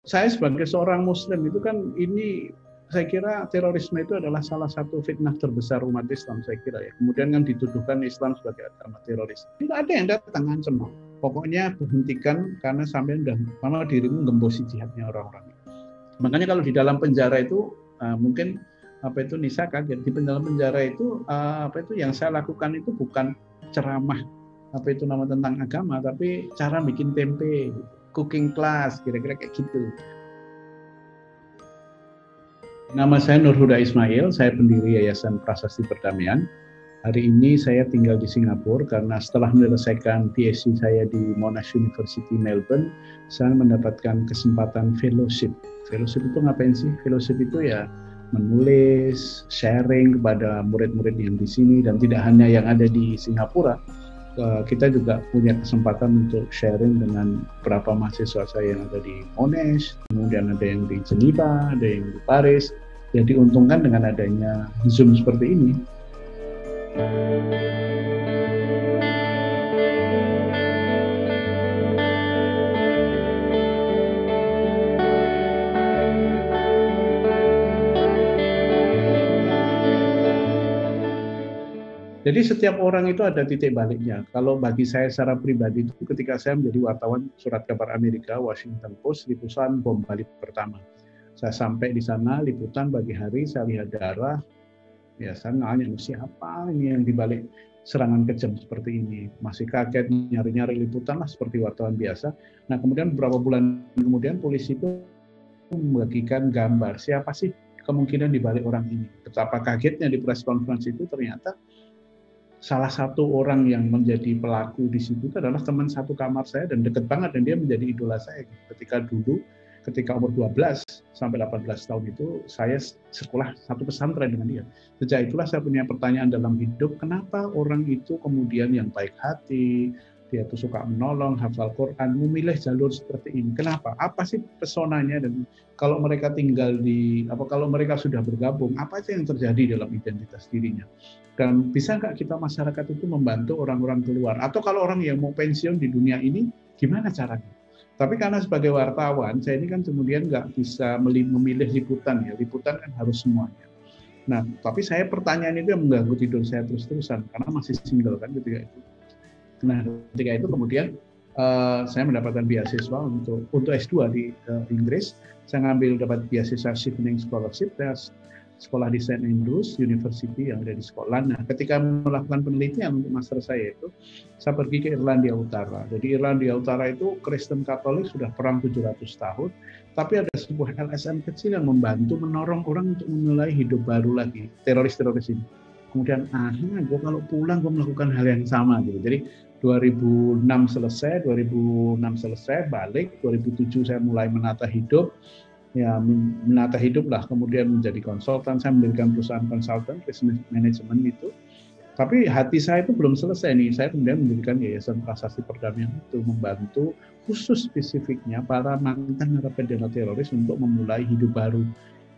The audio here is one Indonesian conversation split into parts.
Saya sebagai seorang Muslim itu kan ini saya kira terorisme itu adalah salah satu fitnah terbesar umat Islam saya kira ya. Kemudian kan dituduhkan Islam sebagai agama teroris. Tidak ada yang datang ancam. Pokoknya berhentikan karena sampai udah karena dirimu gembosi jihadnya orang-orang. Makanya kalau di dalam penjara itu mungkin Nisa kaget di dalam penjara itu yang saya lakukan itu bukan ceramah tentang agama, tapi cara bikin tempe, cooking class, kira-kira kayak gitu. Nama saya Nur Huda Ismail, saya pendiri Yayasan Prasasti Perdamaian. Hari ini saya tinggal di Singapura karena setelah menyelesaikan PhD saya di Monash University Melbourne, saya mendapatkan kesempatan fellowship. Fellowship itu ngapain sih? Fellowship itu ya menulis, sharing kepada murid-murid yang di sini, dan tidak hanya yang ada di Singapura. Kita juga punya kesempatan untuk sharing dengan beberapa mahasiswa saya yang ada di Monash, kemudian ada yang di Geneva, ada yang di Paris. Jadi diuntungkan dengan adanya Zoom seperti ini. Jadi setiap orang itu ada titik baliknya. Kalau bagi saya secara pribadi itu ketika saya menjadi wartawan surat kabar Amerika, Washington Post, liputan bom Bali pertama. Saya sampai di sana, liputan pagi hari, saya lihat darah, ya saya nanya siapa ini yang dibalik serangan kejam seperti ini. Masih kaget, nyari-nyari liputan lah seperti wartawan biasa. Nah kemudian beberapa bulan kemudian polisi itu membagikan gambar, siapa sih kemungkinan dibalik orang ini. Betapa kagetnya di press conference itu ternyata salah satu orang yang menjadi pelaku di situ adalah teman satu kamar saya dan dekat banget, dan dia menjadi idola saya. Ketika umur 12 sampai 18 tahun itu saya sekolah satu pesantren dengan dia. Sejak itulah saya punya pertanyaan dalam hidup, kenapa orang itu kemudian yang baik hati, dia itu suka menolong, hafal Quran, memilih jalur seperti ini. Kenapa? Apa sih pesonanya? Dan kalau mereka kalau mereka sudah bergabung, apa sih yang terjadi dalam identitas dirinya? Dan bisa nggak kita masyarakat itu membantu orang-orang keluar? Atau kalau orang yang mau pensiun di dunia ini, gimana caranya? Tapi karena sebagai wartawan, saya ini kan kemudian nggak bisa memilih liputan ya. Liputan kan harus semuanya. Nah, tapi pertanyaan itu yang mengganggu tidur saya terus-terusan karena masih single kan ketika itu. Nah, ketika itu kemudian saya mendapatkan beasiswa untuk S2 di Inggris. Saya dapat beasiswa Chevening Scholarship, sekolah di St. Andrews University yang ada di Scotland. Nah, ketika melakukan penelitian untuk master saya itu, saya pergi ke Irlandia Utara. Jadi Irlandia Utara itu Kristen Katolik sudah perang 700 tahun, tapi ada sebuah LSM kecil yang membantu menorong orang untuk memulai hidup baru lagi, teroris-teroris ini. Kemudian, gue kalau pulang gue melakukan hal yang sama gitu. Jadi 2006 selesai, balik. 2007 saya mulai menata hidup lah, kemudian menjadi konsultan. Saya mendirikan perusahaan konsultan risk management itu. Tapi hati saya itu belum selesai nih. Saya kemudian mendirikan Yayasan Prasasti Perdamaian itu membantu khusus spesifiknya para mantan narapidana teroris untuk memulai hidup baru,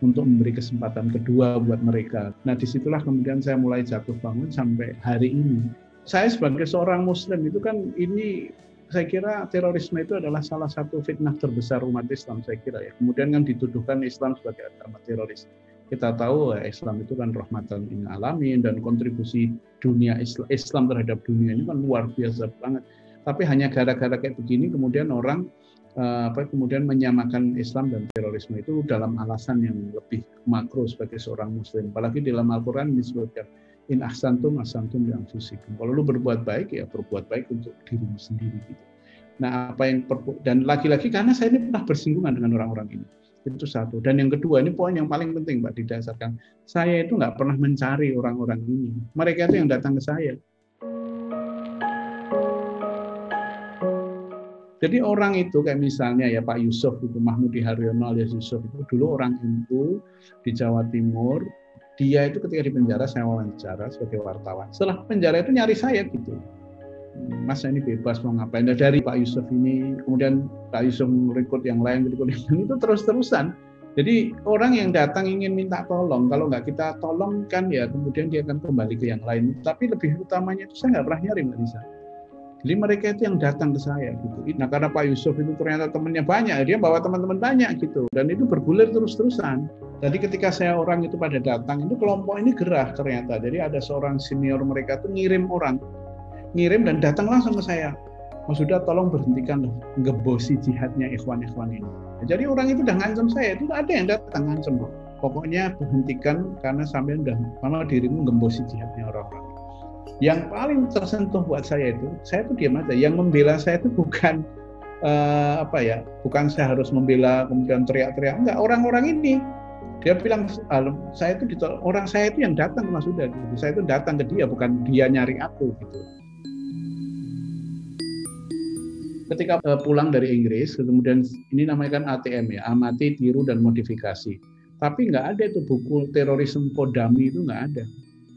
untuk memberi kesempatan kedua buat mereka. Nah disitulah kemudian saya mulai jatuh bangun sampai hari ini. Saya sebagai seorang Muslim itu kan ini saya kira terorisme itu adalah salah satu fitnah terbesar umat Islam saya kira ya. Kemudian kan dituduhkan Islam sebagai agama teroris. Kita tahu Islam itu kan rahmatan lil alamin, dan kontribusi dunia Islam terhadap dunia ini kan luar biasa banget. Tapi hanya gara-gara kayak begini kemudian orang kemudian menyamakan Islam dan terorisme itu dalam alasan yang lebih makro sebagai seorang Muslim. Apalagi di dalam Al-Quran disebutkan in ahsantum ahsantum li anfusikum. Kalau lu berbuat baik ya berbuat baik untuk dirimu sendiri gitu. Nah, dan lagi-lagi karena saya ini pernah bersinggungan dengan orang-orang ini. Itu satu. Dan yang kedua, ini poin yang paling penting Pak, didasarkan saya itu nggak pernah mencari orang-orang ini. Mereka itu yang datang ke saya. Jadi orang itu kayak misalnya ya Pak Yusuf itu, Mahmudi Haryono alias Yusuf itu dulu orang NU di Jawa Timur. Dia itu ketika di penjara saya wawancara sebagai wartawan. Setelah penjara itu nyari saya gitu. Mas ini bebas mau ngapain. Nah, dari Pak Yusuf ini, kemudian Pak Yusuf merekrut yang lain, itu terus-terusan. Jadi orang yang datang ingin minta tolong, kalau nggak kita tolong kan ya kemudian dia akan kembali ke yang lain. Tapi lebih utamanya itu saya nggak pernah nyari Mbak Nisa. Jadi mereka itu yang datang ke saya gitu. Nah karena Pak Yusuf itu ternyata temannya banyak, dia bawa teman-teman banyak gitu. Dan itu bergulir terus-terusan. Jadi ketika saya orang itu pada datang, itu kelompok ini gerah ternyata. Jadi ada seorang senior mereka itu ngirim dan datang langsung ke saya. Mas Huda tolong berhentikan ngebosi jihadnya ikhwan-ikhwan ini. Jadi orang itu udah ngancam saya, itu ada yang datang ngancam. Pokoknya berhentikan karena sampai udah lama dirimu ngembosi jihadnya orang-orang. Yang paling tersentuh buat saya tuh diam aja. Yang membela saya itu bukan bukan saya harus membela kemudian teriak-teriak. Enggak, orang-orang ini dia bilang saya itu orang saya itu yang datang ke Mas Huda. Gitu. Saya itu datang ke dia, bukan dia nyari aku gitu. Ketika pulang dari Inggris, kemudian ini namanya kan ATM ya, amati, tiru dan modifikasi. Tapi nggak ada itu buku terorisme for dummy itu nggak ada.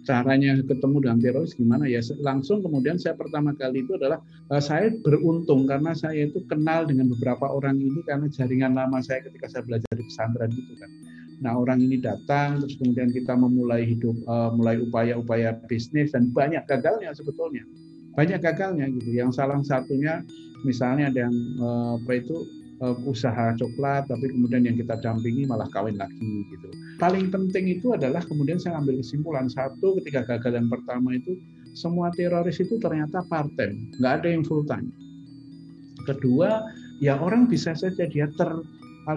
Caranya ketemu dengan teroris gimana ya, langsung kemudian saya pertama kali itu adalah saya beruntung karena saya itu kenal dengan beberapa orang ini karena jaringan lama saya ketika saya belajar di pesantren gitu kan. Nah orang ini datang terus kemudian kita memulai hidup, mulai upaya-upaya bisnis dan banyak gagalnya sebetulnya, banyak gagalnya gitu. Yang salah satunya misalnya ada yang usaha coklat, tapi kemudian yang kita dampingi malah kawin lagi gitu. Paling penting itu adalah kemudian saya ambil kesimpulan satu ketika gagal yang pertama itu semua teroris itu ternyata part-time, nggak ada yang full-time. Kedua, ya orang bisa saja dia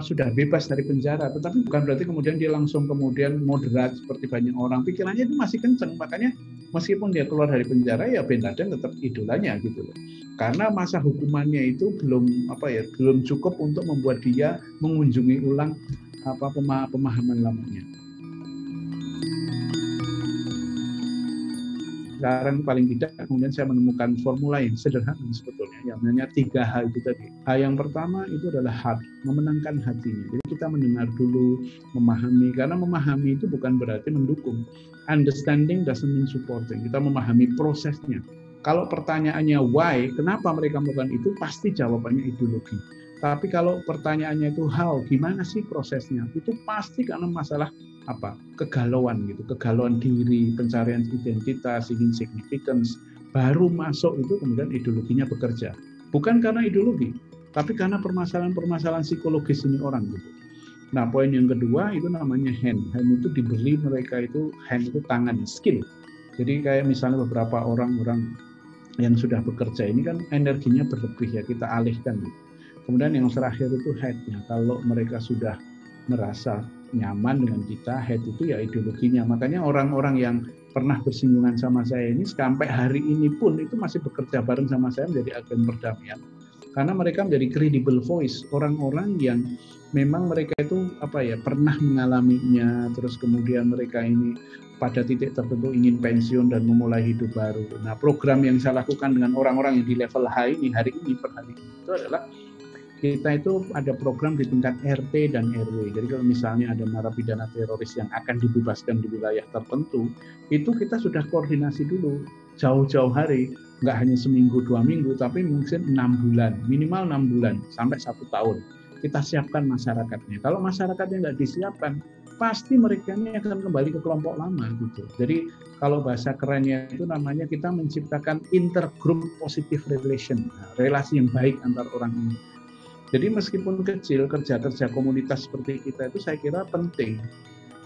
sudah bebas dari penjara, tetapi bukan berarti kemudian dia langsung kemudian moderat seperti banyak orang. Pikirannya itu masih kenceng, makanya meskipun dia keluar dari penjara ya Bin Laden tetap idolanya gitu loh. Karena masa hukumannya itu belum cukup untuk membuat dia mengunjungi ulang pemahaman lamanya. Sekarang paling tidak kemudian saya menemukan formula yang sederhana sebetulnya, yang namanya 3H itu tadi. H yang pertama itu adalah heart, memenangkan hatinya. Jadi kita mendengar dulu, memahami, karena memahami itu bukan berarti mendukung. Understanding doesn't mean supporting. Kita memahami prosesnya. Kalau pertanyaannya why, kenapa mereka melakukan itu, pasti jawabannya ideologi. Tapi kalau pertanyaannya itu how, gimana sih prosesnya, itu pasti karena masalah kegalauan gitu, kegalauan diri, pencarian identitas, ingin significance, baru masuk itu kemudian ideologinya bekerja. Bukan karena ideologi, tapi karena permasalahan-permasalahan psikologis ini orang gitu. Nah, poin yang kedua itu namanya hand. Hand itu diberi mereka itu, hand itu tangan, skill. Jadi kayak misalnya beberapa orang-orang yang sudah bekerja ini kan energinya berlebih ya, kita alihkan. Kemudian yang terakhir itu head-nya. Kalau mereka sudah merasa nyaman dengan kita, head itu ya ideologinya. Makanya orang-orang yang pernah bersinggungan sama saya ini sampai hari ini pun itu masih bekerja bareng sama saya menjadi agen perdamaian. Karena mereka menjadi credible voice, orang-orang yang memang mereka itu pernah mengalaminya, terus kemudian mereka ini pada titik tertentu ingin pensiun dan memulai hidup baru. Nah, program yang saya lakukan dengan orang-orang yang di level high ini hari ini itu adalah kita itu ada program di tingkat RT dan RW. Jadi kalau misalnya ada narapidana teroris yang akan dibebaskan di wilayah tertentu, itu kita sudah koordinasi dulu jauh-jauh hari, nggak hanya seminggu 2 minggu, tapi mungkin 6 bulan, minimal 6 bulan sampai 1 tahun. Kita siapkan masyarakatnya. Kalau masyarakatnya nggak disiapkan, pasti mereka ini akan kembali ke kelompok lama gitu. Jadi kalau bahasa kerennya itu namanya kita menciptakan intergroup positive relation, relasi yang baik antar orang ini. Jadi meskipun kecil, kerja-kerja komunitas seperti kita itu saya kira penting.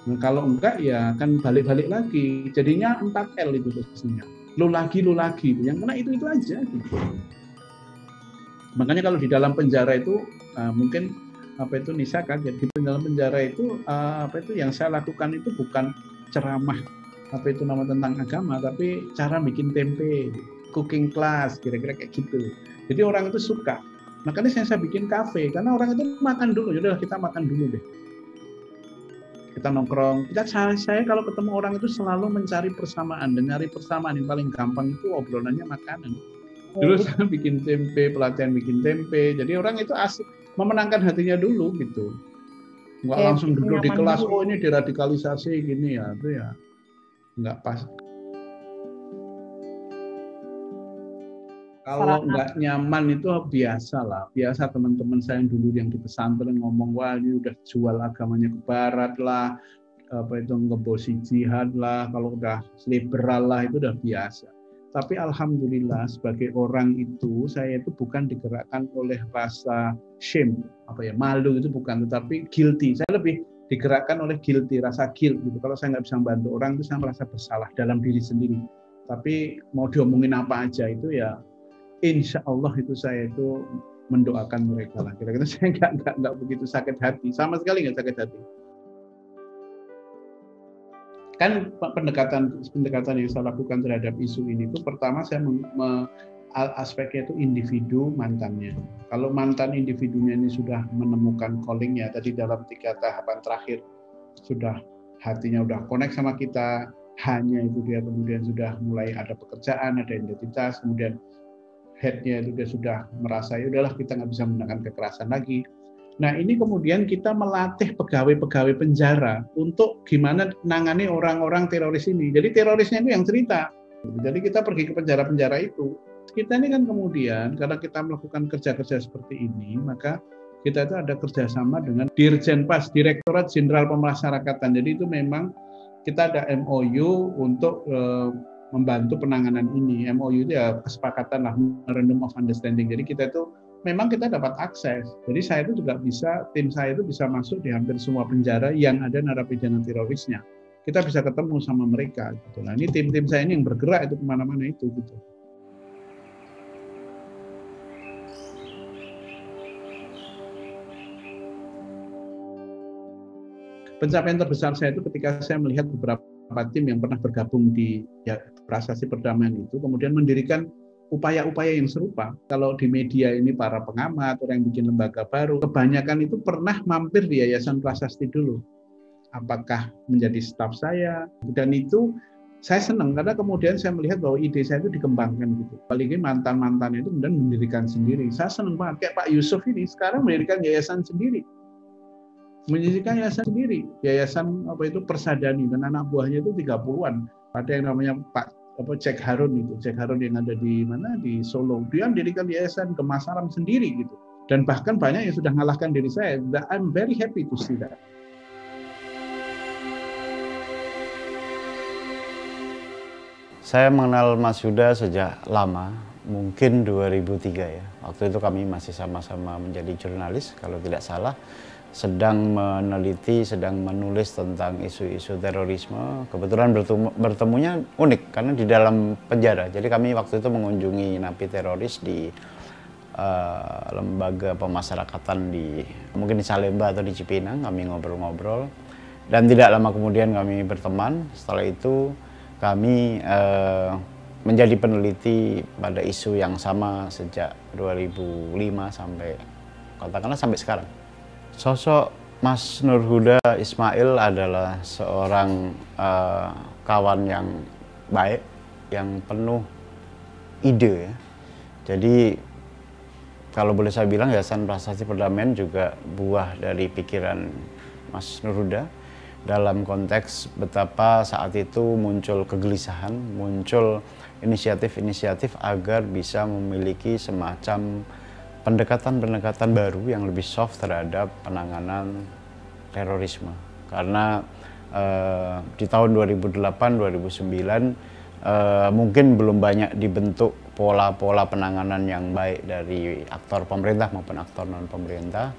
Nah, kalau enggak ya akan balik-balik lagi. Jadinya 4L itu pastinya. Lu lagi. Yang kena itu aja gitu. Makanya kalau di dalam penjara itu mungkin Nisa kaget. Di dalam penjara itu yang saya lakukan itu bukan ceramah tentang agama, tapi cara bikin tempe, cooking class, kira-kira kayak gitu. Jadi orang itu suka. Makanya saya bikin kafe, karena orang itu makan dulu, yaudah kita makan dulu deh. Kita nongkrong. Saya kalau ketemu orang itu selalu mencari persamaan, dan nyari persamaan yang paling gampang itu obrolannya makanan. Dulu saya bikin tempe, pelatihan bikin tempe, jadi orang itu asik, memenangkan hatinya dulu gitu. Nggak langsung duduk di kelas, oh ini diradikalisasi gini ya, itu ya nggak pas. Kalau nggak nyaman itu biasa lah. Biasa teman-teman saya yang dulu yang di pesantren ngomong, wah ini udah jual agamanya ke barat lah, ngebosi jihad lah, kalau udah liberal lah, itu udah biasa. Tapi alhamdulillah sebagai orang itu, saya itu bukan digerakkan oleh rasa shame, malu itu bukan, tetapi guilty. Saya lebih digerakkan oleh guilty, rasa guilt gitu. Kalau saya nggak bisa membantu orang itu saya merasa bersalah dalam diri sendiri. Tapi mau diomongin apa aja itu ya, insya Allah itu saya itu mendoakan mereka lah. Kira-kira saya nggak begitu sakit hati, sama sekali nggak sakit hati. Kan pendekatan yang saya lakukan terhadap isu ini itu pertama saya aspeknya itu individu mantannya. Kalau mantan individunya ini sudah menemukan callingnya, tadi dalam 3 tahapan terakhir sudah hatinya udah connect sama kita, hanya itu dia kemudian sudah mulai ada pekerjaan, ada identitas, kemudian headnya itu dia sudah merasa ya udahlah kita nggak bisa menggunakan kekerasan lagi. Nah ini kemudian kita melatih pegawai-pegawai penjara untuk gimana nangani orang-orang teroris ini. Jadi terorisnya itu yang cerita. Jadi kita pergi ke penjara-penjara itu. Kita ini kan kemudian karena kita melakukan kerja-kerja seperti ini, maka kita itu ada kerjasama dengan Dirjenpas, Direktorat Jenderal Pemasyarakatan. Jadi itu memang kita ada MOU untuk membantu penanganan ini. MOU itu ya kesepakatan lah, Memorandum of Understanding. Jadi kita itu memang kita dapat akses. Jadi saya itu juga bisa, tim saya itu bisa masuk di hampir semua penjara yang ada narapidana terorisnya. Kita bisa ketemu sama mereka. Gitu. Nah ini tim-tim saya ini yang bergerak itu kemana-mana itu. Gitu. Pencapaian terbesar saya itu ketika saya melihat beberapa tim yang pernah bergabung di Prasasti Perdamaian itu, kemudian mendirikan upaya-upaya yang serupa. Kalau di media ini para pengamat, orang yang bikin lembaga baru, kebanyakan itu pernah mampir di Yayasan Prasasti dulu. Apakah menjadi staf saya, dan itu saya senang karena kemudian saya melihat bahwa ide saya itu dikembangkan gitu. Apalagi mantan-mantan itu kemudian mendirikan sendiri. Saya senang banget, kayak Pak Yusuf ini sekarang mendirikan yayasan sendiri. Mendirikan yayasan sendiri, yayasan Persadani, dan anak buahnya itu 30-an. Ada yang namanya Pak Jack Harun itu, Jack Harun yang ada di mana di Solo, dia mendirikan yayasan Kemasaram sendiri gitu, dan bahkan banyak yang sudah mengalahkan diri saya. I'm very happy to see that. Saya mengenal Mas Huda sejak lama, mungkin 2003 ya. Waktu itu kami masih sama-sama menjadi jurnalis, kalau tidak salah. Sedang meneliti, sedang menulis tentang isu-isu terorisme. Kebetulan bertemunya unik karena di dalam penjara. Jadi kami waktu itu mengunjungi napi teroris di lembaga pemasyarakatan mungkin di Salemba atau di Cipinang. Kami ngobrol-ngobrol dan tidak lama kemudian kami berteman. Setelah itu kami menjadi peneliti pada isu yang sama sejak 2005 sampai katakanlah sampai sekarang. Sosok Mas Nur Huda Ismail adalah seorang kawan yang baik, yang penuh ide. Ya. Jadi kalau boleh saya bilang Yayasan Prasasti Perdamaian juga buah dari pikiran Mas Nur Huda dalam konteks betapa saat itu muncul kegelisahan, muncul inisiatif-inisiatif agar bisa memiliki semacam pendekatan-pendekatan baru yang lebih soft terhadap penanganan terorisme. Karena di tahun 2008-2009 mungkin belum banyak dibentuk pola-pola penanganan yang baik dari aktor pemerintah maupun aktor non-pemerintah.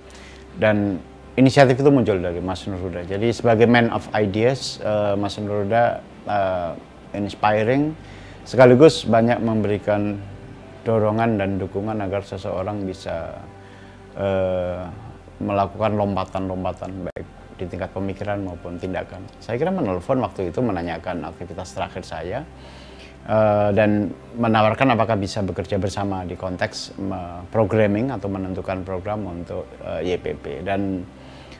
Dan inisiatif itu muncul dari Mas Nur Huda. Jadi sebagai man of ideas, Mas Nur Huda inspiring, sekaligus banyak memberikan dorongan dan dukungan agar seseorang bisa melakukan lompatan-lompatan baik di tingkat pemikiran maupun tindakan. Saya kira menelpon waktu itu menanyakan aktivitas terakhir saya dan menawarkan apakah bisa bekerja bersama di konteks programming atau menentukan program untuk YPP. Dan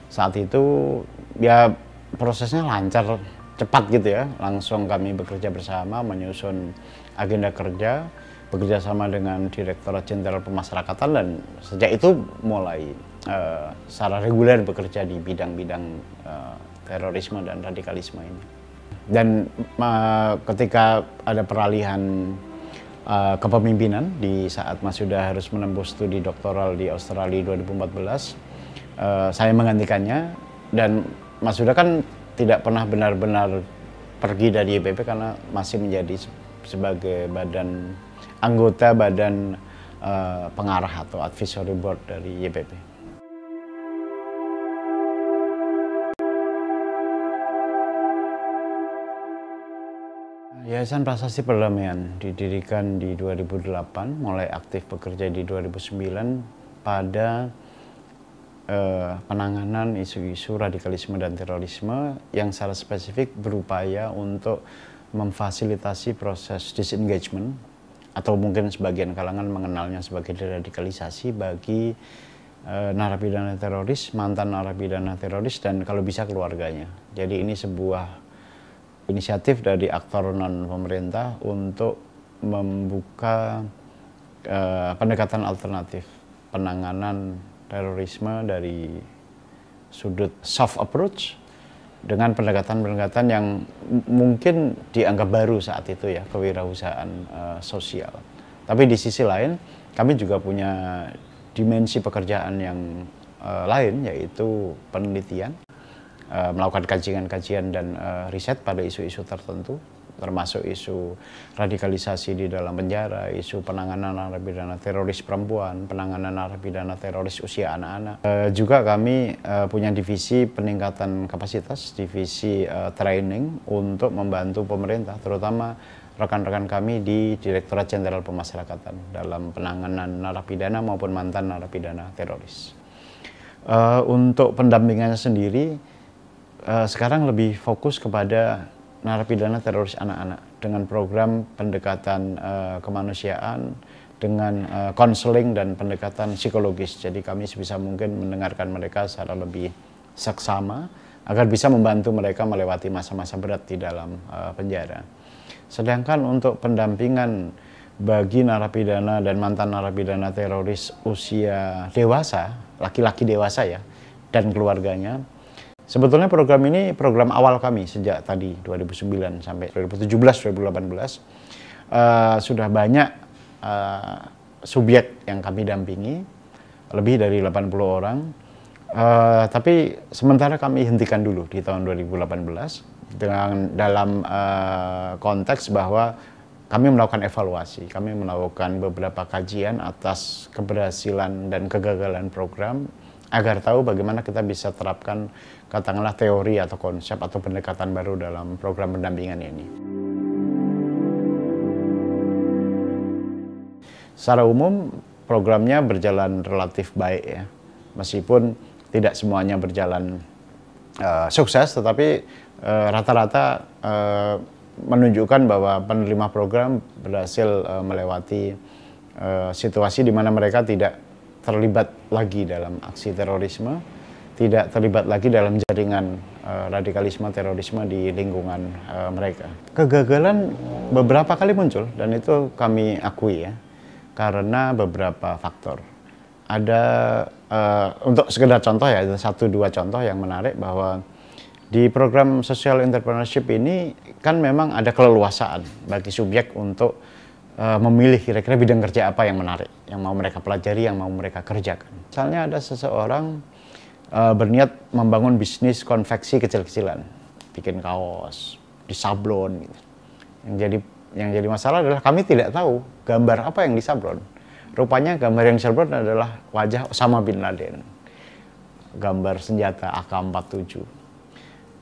saat itu ya prosesnya lancar, cepat gitu ya. Langsung kami bekerja bersama menyusun agenda kerja, bekerja sama dengan Direktorat Jenderal Pemasyarakatan, dan sejak itu mulai secara reguler bekerja di bidang-bidang terorisme dan radikalisme ini. Dan ketika ada peralihan kepemimpinan di saat Mas Huda harus menempuh studi doktoral di Australia 2014, saya menggantikannya, dan Mas Huda kan tidak pernah benar-benar pergi dari YPP karena masih menjadi sebagai anggota badan pengarah atau advisory board dari YPP. Yayasan Prasasti Perdamaian didirikan di 2008, mulai aktif bekerja di 2009 pada penanganan isu-isu radikalisme dan terorisme yang secara spesifik berupaya untuk memfasilitasi proses disengagement atau mungkin sebagian kalangan mengenalnya sebagai deradikalisasi bagi narapidana teroris, mantan narapidana teroris, dan kalau bisa keluarganya. Jadi ini sebuah inisiatif dari aktor non-pemerintah untuk membuka pendekatan alternatif penanganan terorisme dari sudut soft approach dengan pendekatan-pendekatan yang mungkin dianggap baru saat itu ya, kewirausahaan sosial. Tapi di sisi lain kami juga punya dimensi pekerjaan yang lain, yaitu penelitian, melakukan kajian-kajian dan riset pada isu-isu tertentu, termasuk isu radikalisasi di dalam penjara, isu penanganan narapidana teroris perempuan, penanganan narapidana teroris usia anak-anak. Juga kami punya divisi peningkatan kapasitas, divisi training untuk membantu pemerintah, terutama rekan-rekan kami di Direktorat Jenderal Pemasyarakatan dalam penanganan narapidana maupun mantan narapidana teroris. Untuk pendampingannya sendiri, sekarang lebih fokus kepada narapidana teroris anak-anak dengan program pendekatan kemanusiaan, dengan konseling dan pendekatan psikologis. Jadi kami sebisa mungkin mendengarkan mereka secara lebih seksama agar bisa membantu mereka melewati masa-masa berat di dalam penjara. Sedangkan untuk pendampingan bagi narapidana dan mantan narapidana teroris usia dewasa, laki-laki dewasa ya, dan keluarganya, sebetulnya program ini program awal kami sejak tadi 2009 sampai 2017-2018. Sudah banyak subjek yang kami dampingi, lebih dari 80 orang. Tapi sementara kami hentikan dulu di tahun 2018 dalam konteks bahwa kami melakukan evaluasi, kami melakukan beberapa kajian atas keberhasilan dan kegagalan program agar tahu bagaimana kita bisa terapkan katakanlah teori atau konsep atau pendekatan baru dalam program pendampingan ini. Secara umum programnya berjalan relatif baik ya, meskipun tidak semuanya berjalan sukses, tetapi rata-rata menunjukkan bahwa penerima program berhasil melewati situasi di mana mereka tidak terlibat lagi dalam aksi terorisme, tidak terlibat lagi dalam jaringan radikalisme terorisme di lingkungan mereka. Kegagalan beberapa kali muncul dan itu kami akui ya, karena beberapa faktor. Ada untuk sekedar contoh ya, ada 1-2 contoh yang menarik bahwa di program social entrepreneurship ini kan memang ada keleluasaan bagi subjek untuk memilih kira-kira bidang kerja apa yang menarik, yang mau mereka pelajari, yang mau mereka kerjakan. Misalnya ada seseorang berniat membangun bisnis konveksi kecil-kecilan, bikin kaos, disablon gitu. Yang jadi masalah adalah kami tidak tahu gambar apa yang disablon. Rupanya gambar yang disablon adalah wajah Osama bin Laden, gambar senjata AK-47.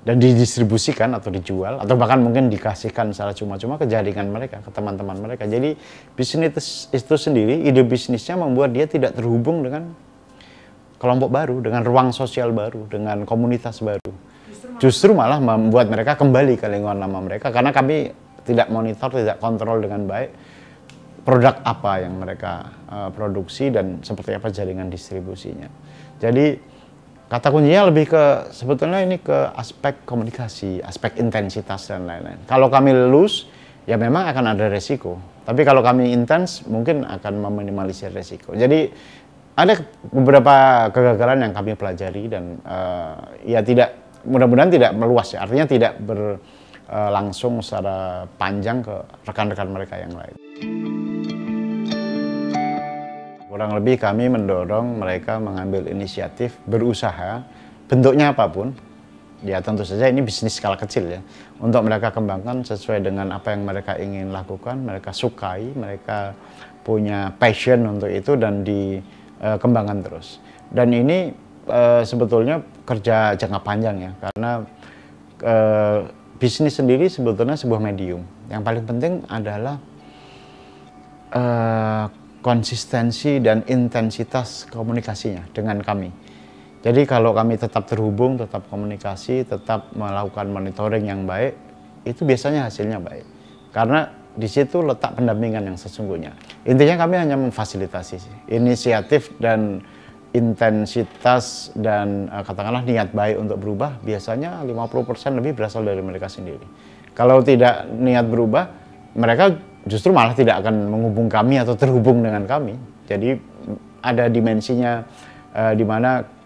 Dan didistribusikan atau dijual, atau bahkan mungkin dikasihkan secara cuma-cuma ke jaringan mereka, ke teman-teman mereka. Jadi bisnis itu sendiri, ide bisnisnya membuat dia tidak terhubung dengan kelompok baru, dengan ruang sosial baru, dengan komunitas baru. Justru malah membuat mereka kembali ke lingkungan lama mereka, karena kami tidak monitor, tidak kontrol dengan baik produk apa yang mereka produksi dan seperti apa jaringan distribusinya. Jadi kata kuncinya lebih ke, sebetulnya ini ke aspek komunikasi, aspek intensitas dan lain-lain. Kalau kami lulus, ya memang akan ada resiko. Tapi kalau kami intens, mungkin akan meminimalisir resiko. Jadi ada beberapa kegagalan yang kami pelajari dan ya tidak, mudah-mudahan tidak meluas ya. Artinya tidak berlangsung secara panjang ke rekan-rekan mereka yang lain. Kurang lebih kami mendorong mereka mengambil inisiatif berusaha, bentuknya apapun, Ya tentu saja ini bisnis skala kecil ya, untuk mereka kembangkan sesuai dengan apa yang mereka ingin lakukan, mereka sukai, mereka punya passion untuk itu dan dikembangkan terus. Dan ini sebetulnya kerja jangka panjang ya, karena bisnis sendiri sebetulnya sebuah medium. Yang paling penting adalah konsistensi dan intensitas komunikasinya dengan kami. Jadi kalau kami tetap terhubung, tetap komunikasi, tetap melakukan monitoring yang baik, itu biasanya hasilnya baik. Karena di situ letak pendampingan yang sesungguhnya. Intinya kami hanya memfasilitasi inisiatif dan intensitas dan katakanlah niat baik untuk berubah, biasanya 50% lebih berasal dari mereka sendiri. Kalau tidak niat berubah, mereka justru malah tidak akan menghubung kami atau terhubung dengan kami. Jadi ada dimensinya di mana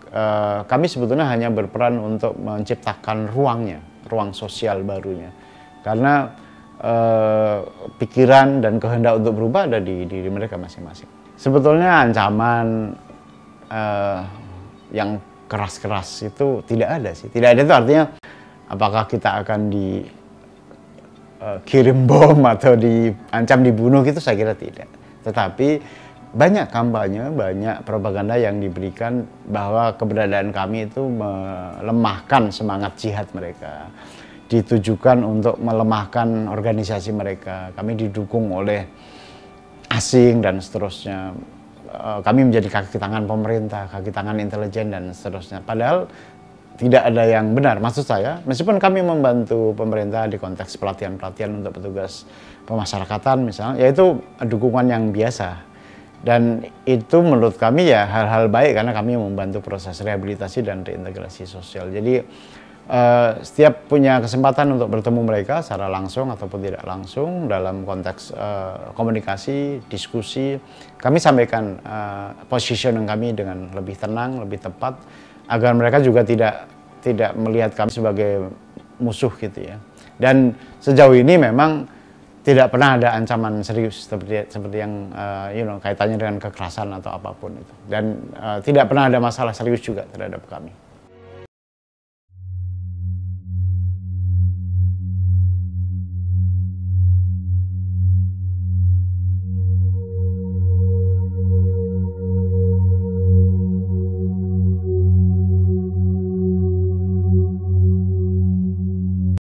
kami sebetulnya hanya berperan untuk menciptakan ruangnya, ruang sosial barunya. Karena pikiran dan kehendak untuk berubah ada di diri mereka masing-masing. Sebetulnya ancaman yang keras-keras itu tidak ada sih. Tidak ada itu artinya apakah kita akan dikirim bom atau diancam dibunuh gitu, saya kira tidak. Tetapi banyak kampanye, banyak propaganda yang diberikan bahwa keberadaan kami itu melemahkan semangat jihad mereka, ditujukan untuk melemahkan organisasi mereka. Kami didukung oleh asing dan seterusnya. Kami menjadi kaki tangan pemerintah, kaki tangan intelijen dan seterusnya. Padahal tidak ada yang benar. Maksud saya, meskipun kami membantu pemerintah di konteks pelatihan-pelatihan untuk petugas pemasyarakatan misalnya, yaitu dukungan yang biasa. Dan itu menurut kami ya hal-hal baik karena kami membantu proses rehabilitasi dan reintegrasi sosial. Jadi setiap punya kesempatan untuk bertemu mereka secara langsung ataupun tidak langsung dalam konteks komunikasi, diskusi, kami sampaikan positioning kami dengan lebih tenang, lebih tepat, agar mereka juga tidak melihat kami sebagai musuh gitu ya. Dan sejauh ini memang tidak pernah ada ancaman serius seperti yang kaitannya dengan kekerasan atau apapun itu. Dan tidak pernah ada masalah serius juga terhadap kami.